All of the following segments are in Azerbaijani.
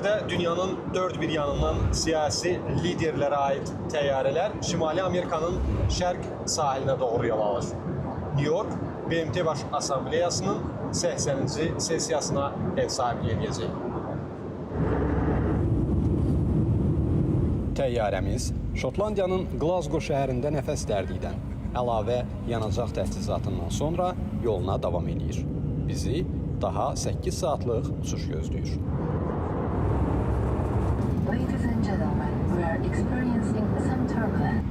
günlərdə dünyanın dörd bir yanından siyasi liderlərə aid təyyarələr Şimali Amerikanın şərq sahilinə doğru yol alır. New York BMT Baş Assambleyasının 80-ci sessiyasına ev sahibliyi edəcək. Təyyarəmiz Şotlandiyanın Glasgow şəhərində nəfəs dərdikdən əlavə yanacaq təchizatından sonra yoluna davam edir. Bizi daha 8 saatlıq uçuş gözləyir. Ladies and gentlemen, we are experiencing some turbulence.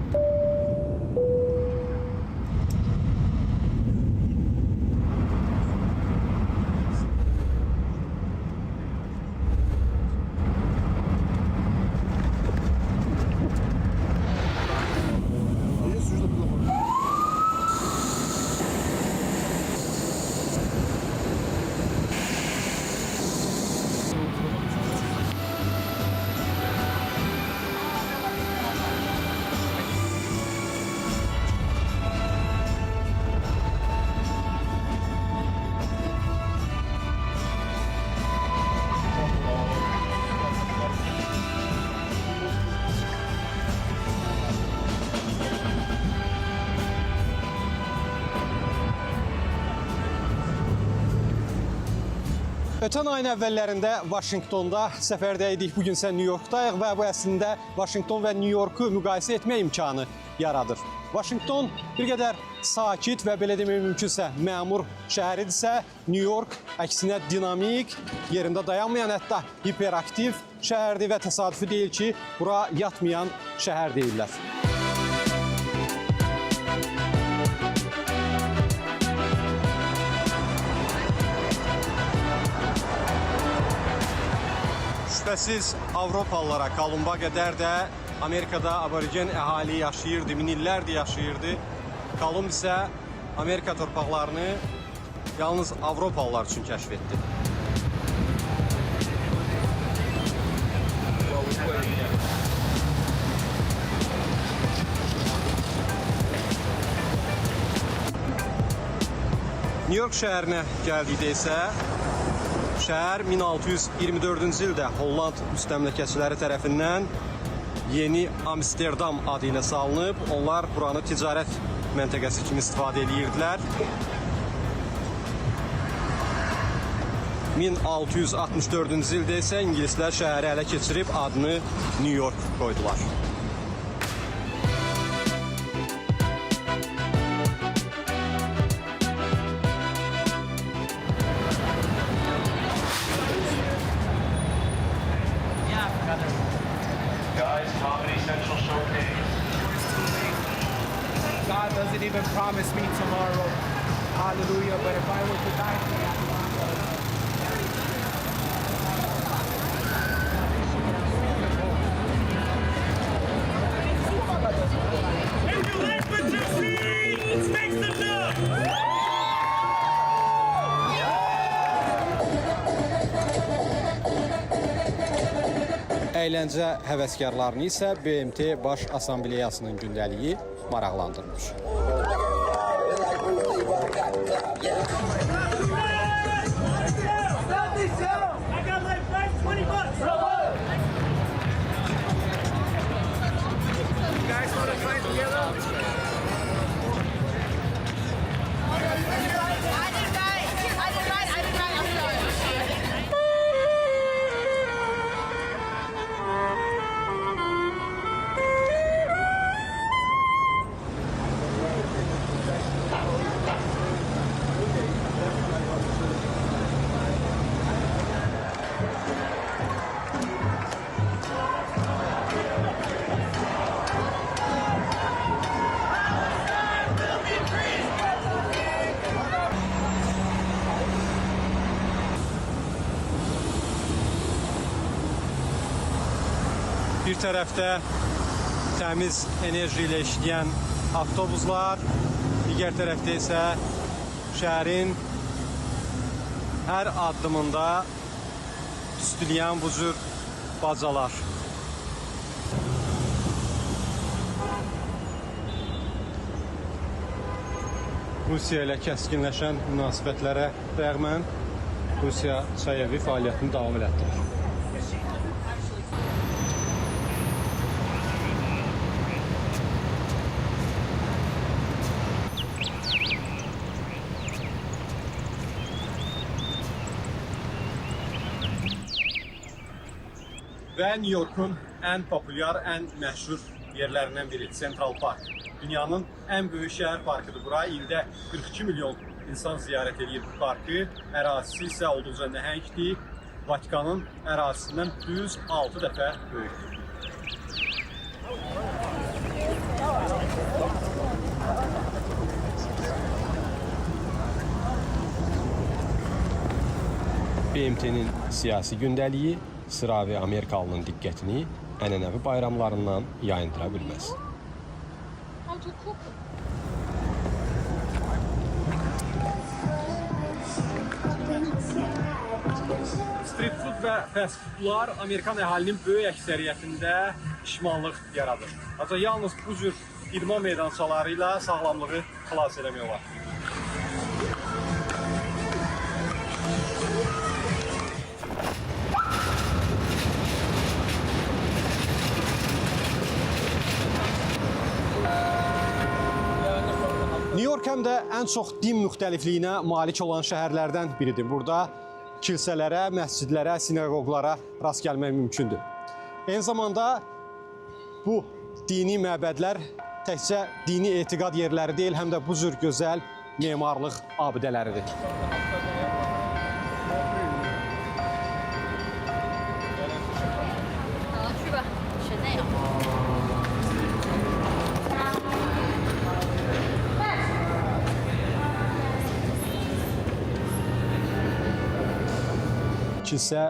Ötən ayın əvvəllərində Vaşinqtonda səfərdəydik, bugün isə New Yorkdayıq və bu əslində Vaşinqton və New Yorku müqayisə etmə imkanı yaradır. Vaşinqton bir qədər sakit və belə demək mümkünsə məmur şəhəridirsə, New York əksinə dinamik, yerində dayanmayan, hətta hiperaktiv şəhərdir və təsadüfi deyil ki, bura yatmayan şəhər deyirlər. Şübhəsiz Avropalılara Kolumba qədər də Amerikada aborigen əhali yaşayırdı, min illərdir yaşayırdı. Kolumb isə Amerika torpaqlarını yalnız Avropalılar üçün kəşf etdi. New York şəhərinə gəldikdə isə şəhər 1624-cü ildə Holland müstəmləkəçiləri tərəfindən Yeni Amsterdam adı ilə salınıb. Onlar buranı ticarət məntəqəsi kimi istifadə edirdilər. 1664-cü ildə isə ingilislər şəhəri ələ keçirib adını New York qoydular. God doesn't even promise me tomorrow. Hallelujah. But if I were to die If you like what you see, make some noise. Əyləncə həvəskarlarını isə BMT Baş Assambleyasının gündəliyi maraqlandırmış. Bir tərəfdə təmiz enerji ilə işləyən avtobuslar, digər tərəfdə isə şəhərin hər addımında tüstüləyən bu cür bacalar. Rusiya ilə kəskinləşən münasibətlərə rəğmən Rusiya çay evi fəaliyyətini davam elətdirir. və New Yorkun ən populyar, ən məşhur yerlərindən biri Central Park. Dünyanın ən böyük şəhər parkıdır bura. İldə 42 milyon insan ziyarət edir bu parkı. Ərazisi isə olduqca nəhəngdir. Vatikanın ərazisindən düz 6 dəfə böyükdür. BMT-nin siyasi gündəliyi sıravi Amerikalının diqqətini ənənəvi bayramlarından yayındıra bilməz. Street food və fast foodlar Amerikan əhalinin böyük əksəriyyətində pişmanlıq yaradır. Ancaq yalnız bu cür idman meydançaları ilə sağlamlığı xilas eləmək olar. New York həm də ən çox din müxtəlifliyinə malik olan şəhərlərdən biridir. Burada kilsələrə, məscidlərə, sinagoglara rast gəlmək mümkündür. Eyni zamanda bu dini məbədlər təkcə dini etiqad yerləri deyil, həm də bu cür gözəl memarlıq abidələridir. Kilsə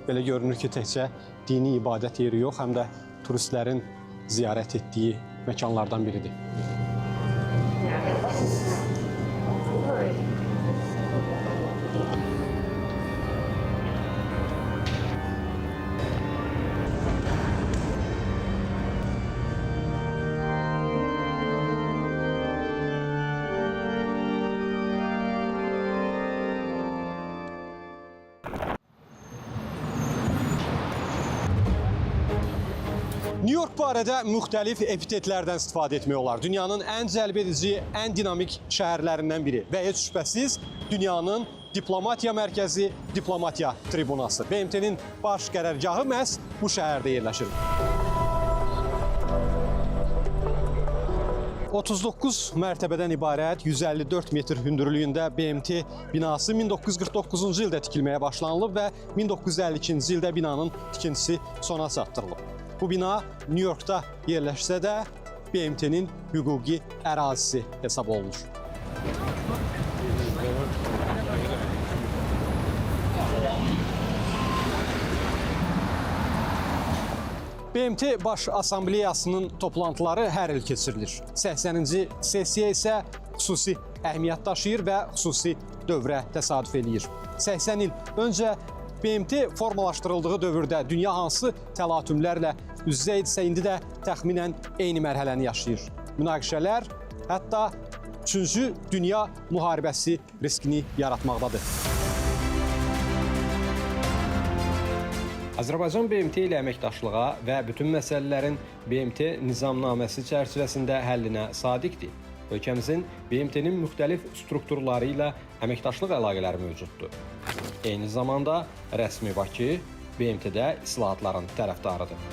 belə görünür ki, təkcə dini ibadət yeri yox, həm də turistlərin ziyarət etdiyi məkanlardan biridir. New York barədə müxtəlif epitetlərdən istifadə etmək olar. Dünyanın ən cəlbedici, ən dinamik şəhərlərindən biri və heç şübhəsiz dünyanın diplomatiya mərkəzi, diplomatiya tribunası. BMT-nin baş qərargahı məhz bu şəhərdə yerləşir. 39 mərtəbədən ibarət 154 metr hündürlüyündə BMT binası 1949-cu ildə tikilməyə başlanılıb və 1952-ci ildə binanın tikintisi sona çatdırılıb. Bu bina New Yorkda yerləşsə də BMT-nin hüquqi ərazisi hesab olunur. BMT Baş Assambleyasının toplantıları hər il keçirilir. 80-ci sessiya isə xüsusi əhəmiyyət daşıyır və xüsusi dövrə təsadüf eləyir. 80 il öncə BMT formalaşdırıldığı dövrdə dünya hansı təlatümlərlə üz-üzə idisə, indi də təxminən eyni mərhələni yaşayır. Münaqişələr hətta 3-cü Dünya müharibəsi riskini yaratmaqdadır. Azərbaycan BMT ilə əməkdaşlığa və bütün məsələlərin BMT nizamnaməsi çərçivəsində həllinə sadiqdir. Ölkəmizin BMT-nin müxtəlif strukturları ilə əməkdaşlıq əlaqələri mövcuddur. Eyni zamanda rəsmi Bakı BMT-də islahatların tərəfdarıdır.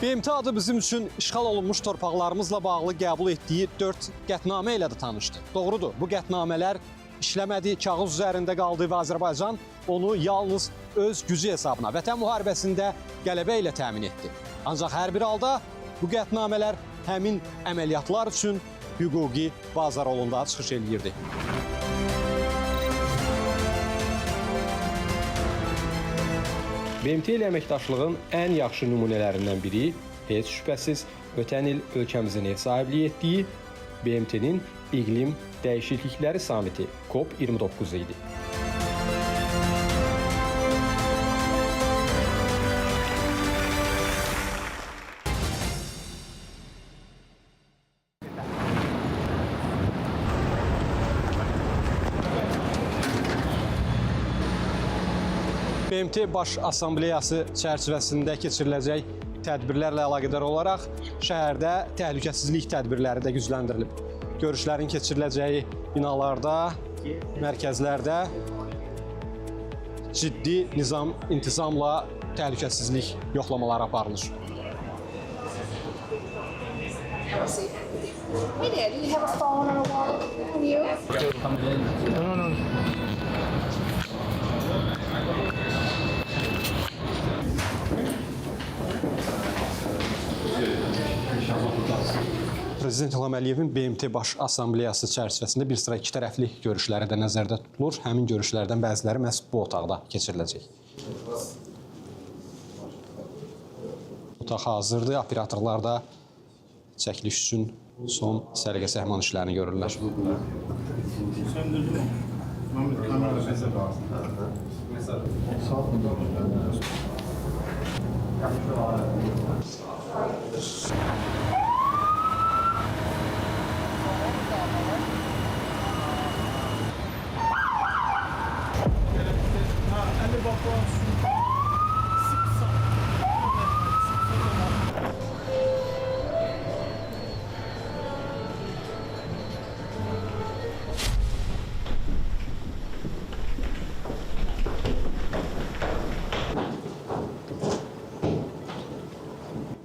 BMT adı bizim üçün işğal olunmuş torpaqlarımızla bağlı qəbul etdiyi 4 qətnamə ilə də tanışdı. Doğrudur, bu qətnamələr işləmədi, kağız üzərində qaldı və Azərbaycan onu yalnız öz gücü hesabına Vətən müharibəsində qələbə ilə təmin etdi. Ancaq hər bir halda bu qətnamələr həmin əməliyyatlar üçün hüquqi bazar rolunda çıxış eləyirdi. BMT ilə əməkdaşlığın ən yaxşı nümunələrindən biri heç şübhəsiz ötən il ölkəmizin ev sahibliyi etdiyi BMT-nin İqlim Dəyişiklikləri Samiti COP29 idi. BMT Baş Assambleyası çərçivəsində keçiriləcək tədbirlərlə əlaqədar olaraq şəhərdə təhlükəsizlik tədbirləri də gücləndirilib. Görüşlərin keçiriləcəyi binalarda, mərkəzlərdə ciddi nizam-intizamla təhlükəsizlik yoxlamaları aparılır. Hey there, do you have a phone or a wallet on you? Prezident İlham Əliyevin BMT Baş Assambleyası çərçivəsində bir sıra iki tərəfli görüşləri də nəzərdə tutulur. Həmin görüşlərdən bəziləri məhz bu otaqda keçiriləcək. Otaq hazırdır. Operatorlar da çəkiliş üçün son səliqə-səhman işlərini görürlər.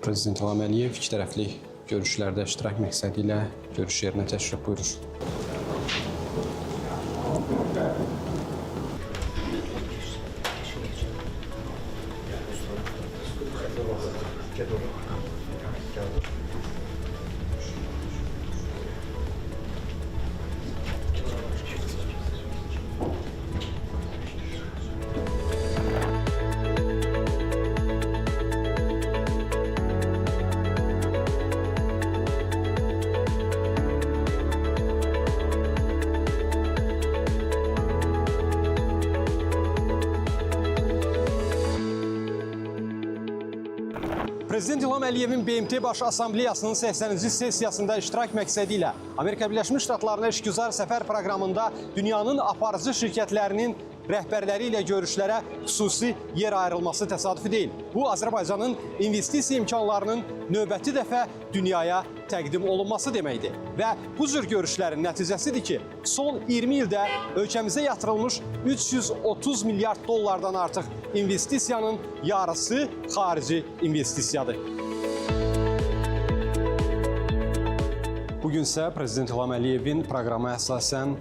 Prezident İlham Əliyev iki tərəfli görüşlərdə iştirak məqsədi ilə görüş yerinə təşrif buyurur. Prezident İlham Əliyevin BMT Baş Assambleyasının 80-ci sessiyasında iştirak məqsədi ilə Amerika Birləşmiş Ştatlarına işgüzar səfər proqramında dünyanın aparıcı şirkətlərinin rəhbərləri ilə görüşlərə xüsusi yer ayrılması təsadüfi deyil. Bu, Azərbaycanın investisiya imkanlarının növbəti dəfə dünyaya təqdim olunması deməkdir. Və bu cür görüşlərin nəticəsidir ki, son 20 ildə ölkəmizə yatırılmış 330 milyard dollardan artıq investisiyanın yarısı xarici investisiyadır. Bugün isə Prezident İlham Əliyevin proqrama əsasən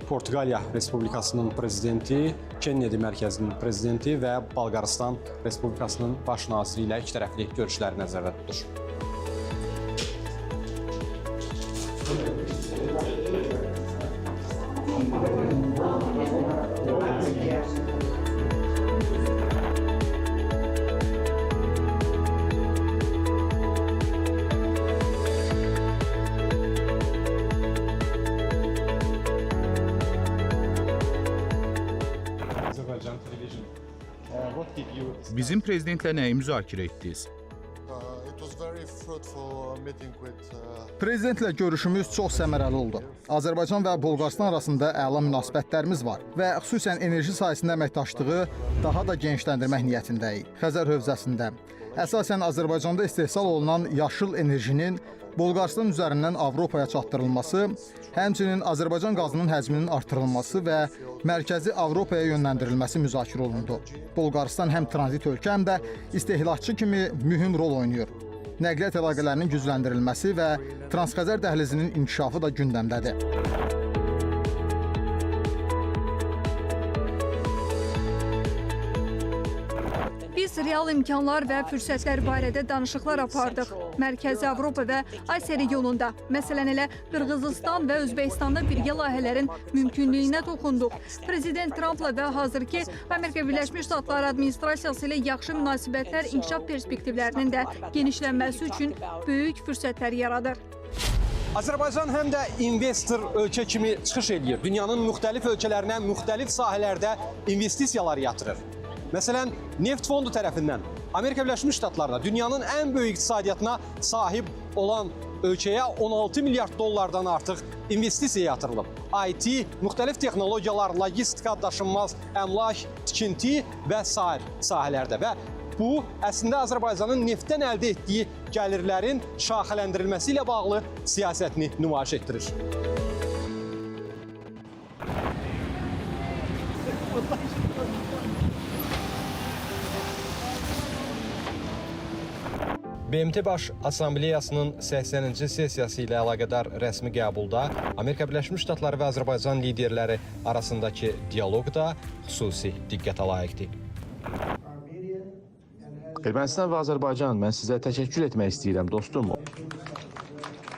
Portuqaliya Respublikasının prezidenti, Kennedy Mərkəzinin prezidenti və Bolqarıstan Respublikasının baş naziri ilə iki tərəfli görüşləri nəzərdə tutulur. Bizim prezidentlə nəyi müzakirə etdiniz? Prezidentlə görüşümüz çox səmərəli oldu. Azərbaycan və Bolqarıstan arasında əla münasibətlərimiz var və xüsusən enerji sahəsində əməkdaşlığı daha da genişləndirmək niyyətindəyik. Xəzər hövzəsində əsasən Azərbaycanda istehsal olunan yaşıl enerjinin Bolqarıstan üzərindən Avropaya çatdırılması, həmçinin Azərbaycan qazının həcminin artırılması və mərkəzi Avropaya yönləndirilməsi müzakirə olundu. Bolqarıstan həm tranzit ölkə, həm də istehlakçı kimi mühüm rol oynayır. Nəqliyyat əlaqələrinin gücləndirilməsi və Transxəzər dəhlizinin inkişafı da gündəmdədir. Biz real imkanlar və fürsətlər barədə danışıqlar apardıq. Mərkəzi Avropa və Asiya regionunda, məsələn elə Qırğızıstan və Özbəkistanda birgə layihələrin mümkünlüyünə toxunduq. Prezident Trumpla və hazırki Amerika Birləşmiş Ştatları administrasiyası ilə yaxşı münasibətlər inkişaf perspektivlərinin də genişlənməsi üçün böyük fürsətlər yaradır. Azərbaycan həm də investor ölkə kimi çıxış edir. Dünyanın müxtəlif ölkələrinə müxtəlif sahələrdə investisiyalar yatırır. Məsələn, Neft Fondu tərəfindən Amerika Birləşmiş Ştatlarına dünyanın ən böyük iqtisadiyyatına sahib olan ölkəyə 16 milyard dollardan artıq investisiya yatırılıb. IT, müxtəlif texnologiyalar, logistika, daşınmaz, əmlak, tikinti və sair sahələrdə və bu, əslində Azərbaycanın neftdən əldə etdiyi gəlirlərin şaxələndirilməsi ilə bağlı siyasətini nümayiş etdirir. BMT Baş Assambleyasının 80-ci sessiyası ilə əlaqədar rəsmi qəbulda Amerika Birləşmiş Ştatları və Azərbaycan liderləri arasındakı dialoq da xüsusi diqqətə layiqdir. Ermənistan və Azərbaycan, mən sizə təşəkkür etmək istəyirəm, dostum.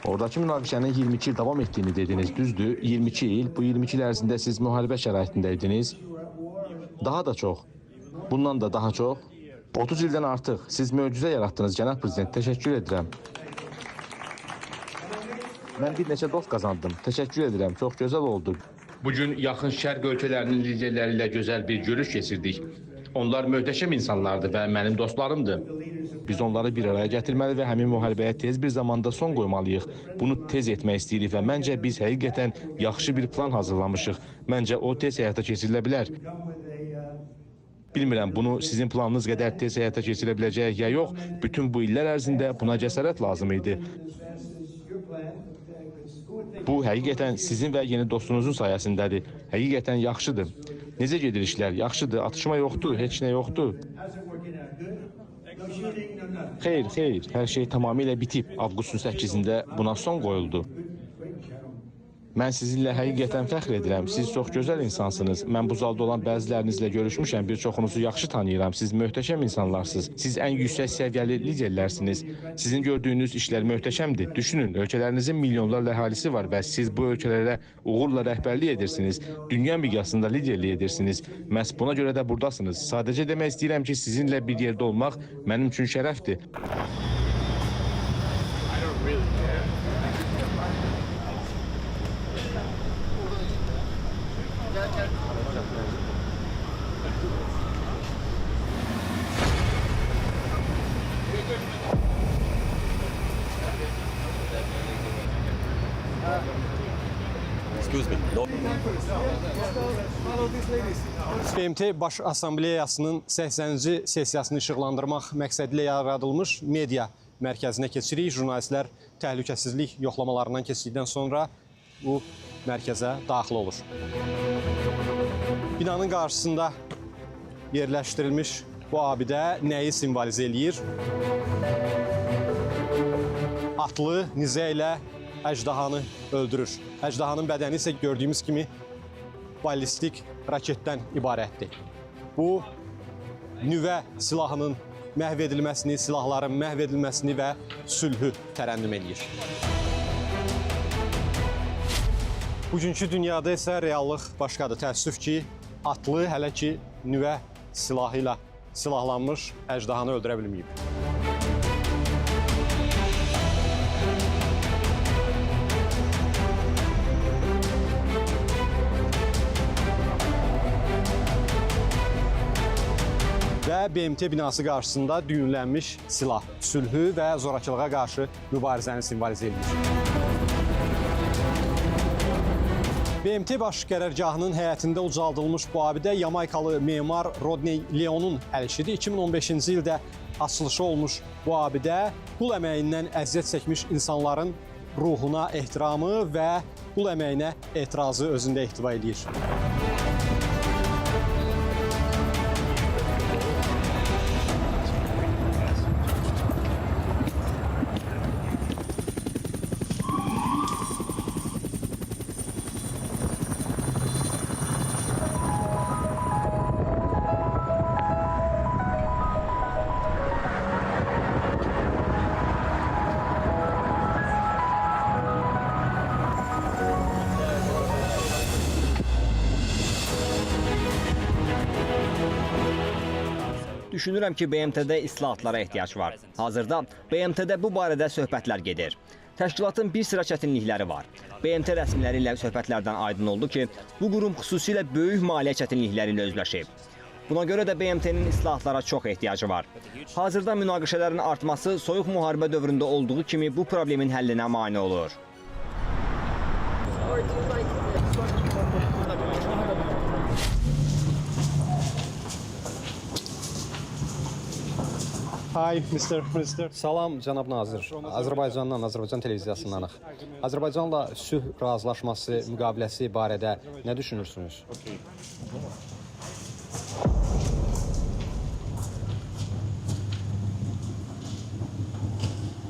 Oradakı münaqişənin 22 il davam etdiyini dediniz, düzdür? 22 il, bu 22 il ərzində siz müharibə şəraitində idiniz. Daha da çox, bundan da daha çox. 30 ildən artıq siz möcüzə yaratdınız, cənab prezident, təşəkkür edirəm. Mən bir neçə dost qazandım, təşəkkür edirəm, çox gözəl oldu. Bugün yaxın şərq ölkələrinin liderləri ilə gözəl bir görüş keçirdik. Onlar möhtəşəm insanlardır və mənim dostlarımdır. Biz onları bir araya gətirməli və həmin müharibəyə tez bir zamanda son qoymalıyıq. Bunu tez etmək istəyirik və məncə biz həqiqətən yaxşı bir plan hazırlamışıq. Məncə o tez həyata keçirilə bilər. Bilmirəm, bunu sizin planınız qədər tez həyata keçirə biləcəyik ya yox. Bütün bu illər ərzində buna cəsarət lazım idi. Bu, həqiqətən sizin və yeni dostunuzun sayəsindədir. Həqiqətən yaxşıdır. Necə gedir işlər? Yaxşıdır, atışma yoxdur, heç nə yoxdur. Xeyr, hər şey tamamilə bitib. Avqustun 8-də buna son qoyuldu. Mən sizinlə həqiqətən fəxr edirəm. Siz çox gözəl insansınız. Mən bu zalda olan bəzilərinizlə görüşmüşəm, bir çoxunuzu yaxşı tanıyıram. Siz möhtəşəm insanlarsınız. Siz ən yüksək səviyyəli liderlərsiniz. Sizin gördüyünüz işlər möhtəşəmdir. Düşünün, ölkələrinizin milyonlarla əhalisi var və siz bu ölkələrə uğurla rəhbərlik edirsiniz. Dünya miqyasında liderlik edirsiniz. Məhz buna görə də buradasınız. Sadəcə demək istəyirəm ki, sizinlə bir yerdə olmaq mənim üçün şərəfdir. BMT Baş Assambleyasının 80-ci sessiyasını işıqlandırmaq məqsədilə yaradılmış media mərkəzinə keçirik. Jurnalistlər təhlükəsizlik yoxlamalarından keçdikdən sonra bu mərkəzə daxil olur. Binanın qarşısında yerləşdirilmiş bu abidə nəyi simvolizə eləyir? Atlı nizə ilə əjdahanı öldürür. Əjdahanın bədəni isə gördüyümüz kimi ballistik raketdən ibarətdir. Bu, nüvə silahının məhv edilməsini, silahların məhv edilməsini və sülhü tərənnüm edir. Bugünkü dünyada isə reallıq başqadır. Təəssüf ki, atlı hələ ki nüvə silahı ilə silahlanmış əjdahanı öldürə bilməyib. Və BMT binası qarşısında düyünlənmiş silah, sülhü və zorakılığa qarşı mübarizəni simvolizə edir. BMT baş qərargahının həyətində ucaldılmış bu abidə Yamaykalı memar Rodney Leonun əl işidir. 2015-ci ildə açılışı olmuş bu abidə qul əməyindən əziyyət çəkmiş insanların ruhuna ehtiramı və qul əməyinə etirazı özündə ehtiva edir. Düşünürəm ki, BMT-də islahatlara ehtiyac var. Hazırda BMT-də bu barədə söhbətlər gedir. Təşkilatın bir sıra çətinlikləri var. BMT rəsmiləri ilə söhbətlərdən aydın oldu ki, bu qurum xüsusilə böyük maliyyə çətinlikləri ilə özləşib. Buna görə də BMT-nin islahatlara çox ehtiyacı var. Hazırda münaqişələrin artması soyuq müharibə dövründə olduğu kimi bu problemin həllinə mane olur. Hi, Mr. Minister. Salam, cənab nazir. Azərbaycandan, Azərbaycan televiziyasındanıq. Azərbaycanla sülh razılaşması, müqaviləsi barədə nə düşünürsünüz?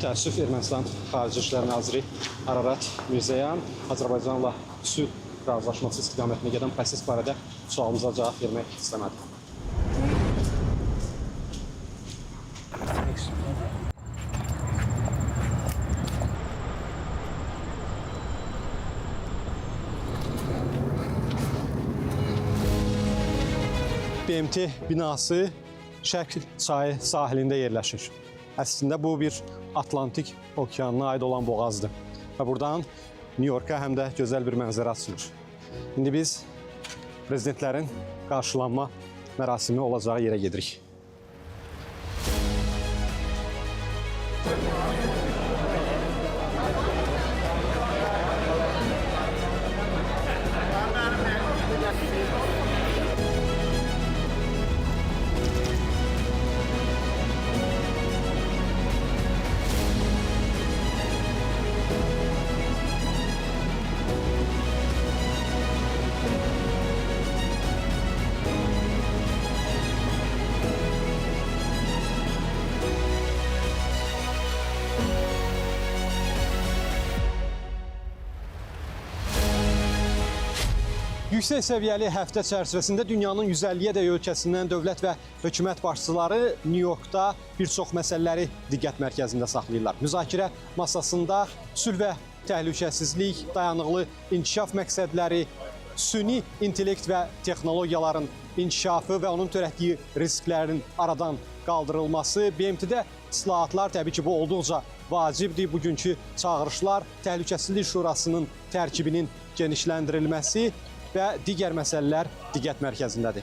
Təəssüf, Ermənistan Xarici İşlər Naziri Ararat Mirzəyan Azərbaycanla sülh razılaşması istiqamətində gedən proses barədə sualımıza cavab vermək istəmədi. BMT binası Şərq çayı sahilində yerləşir. Əslində bu bir Atlantik okeanına aid olan boğazdır. Və buradan New York'a həm də gözəl bir mənzərə açılır. İndi biz prezidentlərin qarşılanma mərasimi olacağı yerə gedirik. Yüksək səviyyəli həftə çərçivəsində dünyanın 150-yə ölkəsindən dövlət və hökumət başçıları New Yorkda bir çox məsələləri diqqət mərkəzində saxlayırlar. Müzakirə masasında sülh və təhlükəsizlik, dayanıqlı inkişaf məqsədləri, süni intellekt və texnologiyaların inkişafı və onun törətdiyi risklərin aradan qaldırılması, BMT-də islahatlar təbii ki, bu olduqca vacibdir. Bugünkü çağırışlar Təhlükəsizlik Şurasının tərkibinin genişləndirilməsi və digər məsələlər diqqət mərkəzindədir.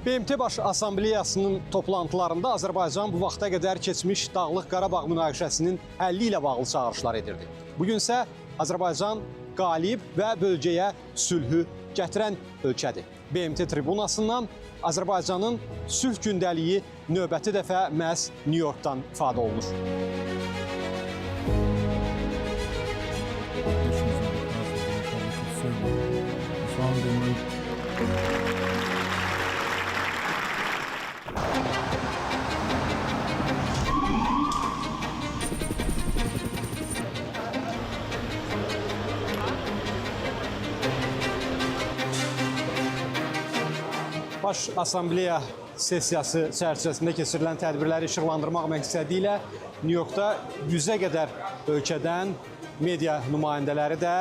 BMT Baş Assambleyasının toplantılarında Azərbaycan bu vaxta qədər keçmiş Dağlıq Qarabağ münaqişəsinin həlli ilə bağlı çağırışlar edirdi. Bugün isə Azərbaycan qalib və bölgəyə sülhü gətirən ölkədir. BMT tribunasından Azərbaycanın sülh gündəliyi növbəti dəfə məhz New Yorkdan ifadə olunur. Baş Assambleya sessiyası çərçivəsində keçirilən tədbirləri işıqlandırmaq məqsədi ilə New Yorkda 100-ə qədər ölkədən media nümayəndələri də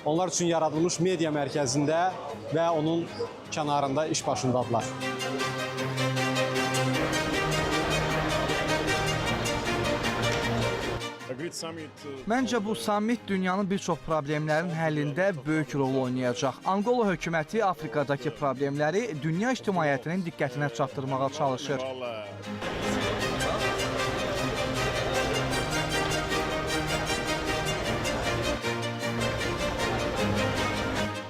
onlar üçün yaradılmış media mərkəzində və onun kənarında iş başındadılar. Məncə bu sammit dünyanın bir çox problemlərin həllində böyük rol oynayacaq. Angola hökuməti Afrikadakı problemləri dünya ictimaiyyətinin diqqətinə çatdırmağa çalışır.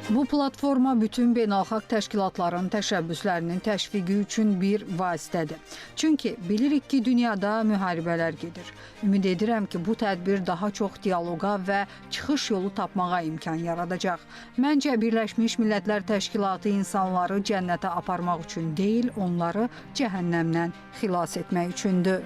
Bu platforma bütün beynəlxalq təşkilatların təşəbbüslərinin təşviqi üçün bir vasitədir. Çünki bilirik ki, dünyada müharibələr gedir. Ümid edirəm ki, bu tədbir daha çox dialoqa və çıxış yolu tapmağa imkan yaradacaq. Məncə, Birləşmiş Millətlər Təşkilatı insanları cənnətə aparmaq üçün deyil, onları cəhənnəmdən xilas etmək üçündür.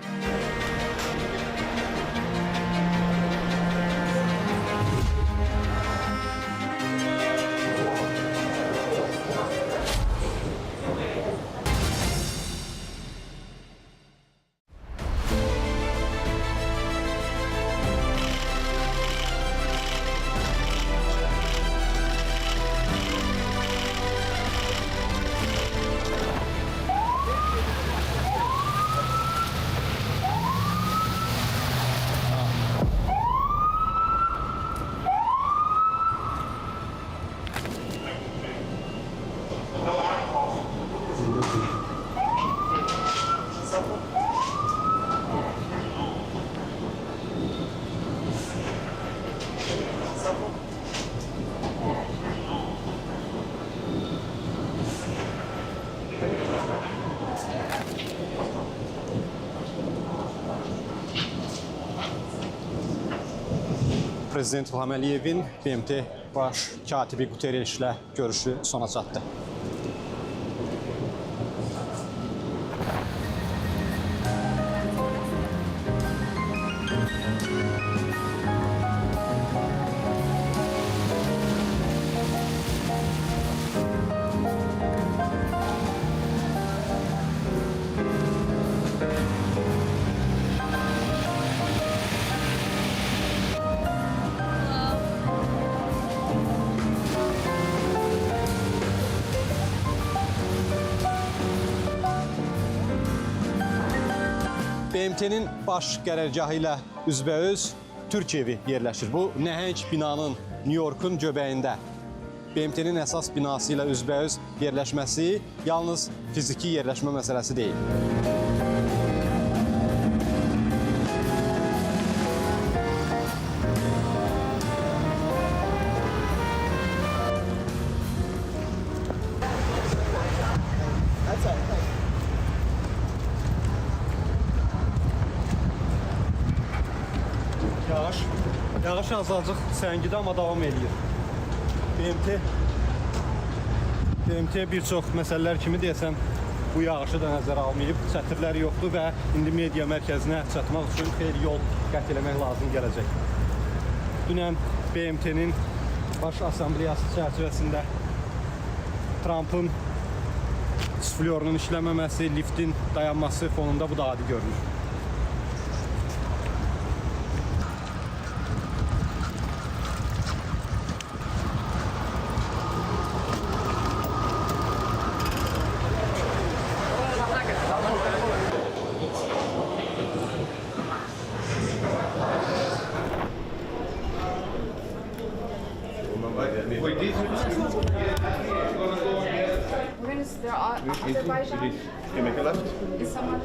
Prezident İlham Əliyevin BMT baş katibi Quterreşlə görüşü sona çatdı. BMT-nin baş qərargahı ilə üzbəüz Türkiyevi yerləşir. Bu nəhəng binanın New Yorkun göbəyində. BMT-nin əsas binası ilə üzbəüz yerləşməsi yalnız fiziki yerləşmə məsələsi deyil. Yağış azalcıq səngidə, amma davam edir. BMT bir çox məsələlər kimi deyəsən bu yağışı da nəzərə almayıb, çətirlər yoxdur və indi media mərkəzinə çatmaq üçün xeyli yol qət eləmək lazım gələcək. Dünən BMT-nin baş assambleyası çərçivəsində Trumpın suflyorunun işləməməsi, liftin dayanması fonunda bu da adi görünür. Azerbaijan. You make a left? Is someone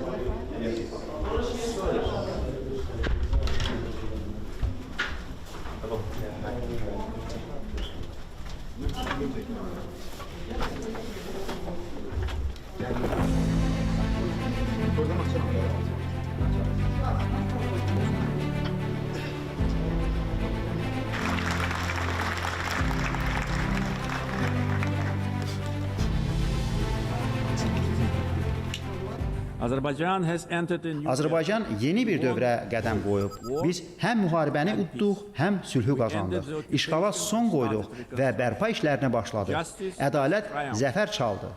Azərbaycan yeni bir dövrə qədəm qoyub. Biz həm müharibəni udduq, həm sülhü qazandıq. İşğala son qoyduq və bərpa işlərinə başladıq. Ədalət zəfər çaldı.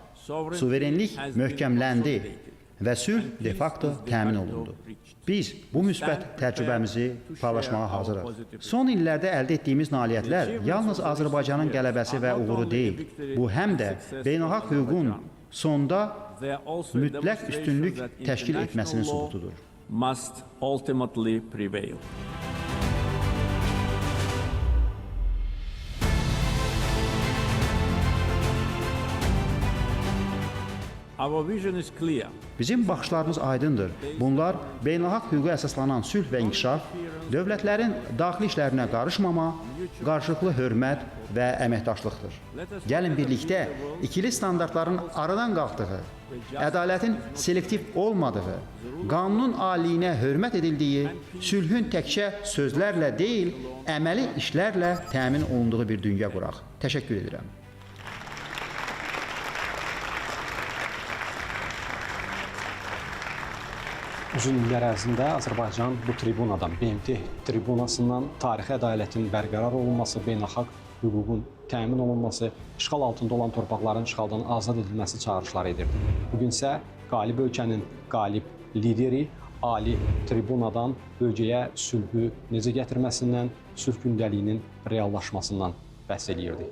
Suverenlik möhkəmləndi və sülh de facto təmin olundu. Biz bu müsbət təcrübəmizi paylaşmağa hazırıq. Son illərdə əldə etdiyimiz nailiyyətlər yalnız Azərbaycanın qələbəsi və uğuru deyil. Bu həm də beynəlxalq hüququn sonda mütləq üstünlük təşkil etməsinin sübutudur. Bizim baxışlarımız aydındır. Bunlar beynəlxalq hüquqa əsaslanan sülh və inkişaf, dövlətlərin daxili işlərinə qarışmama, qarşılıqlı hörmət və əməkdaşlıqdır. Gəlin birlikdə ikili standartların aradan qalxdığı, ədalətin selektiv olmadığı, qanunun aliyinə hörmət edildiyi, sülhün təkcə sözlərlə deyil, əməli işlərlə təmin olunduğu bir dünya quraq. Təşəkkür edirəm. Uzun illər ərzində Azərbaycan bu tribunadan, BMT tribunasından tarixi ədalətin bərqərar olunması, beynəlxalq hüququn təmin olunması, işğal altında olan torpaqların işğaldan azad edilməsi çağırışları edirdi. Bugün isə qalib ölkənin qalib lideri ali tribunadan bölgəyə sülhü necə gətirməsindən, sülh gündəliyinin reallaşmasından bəhs edirdi.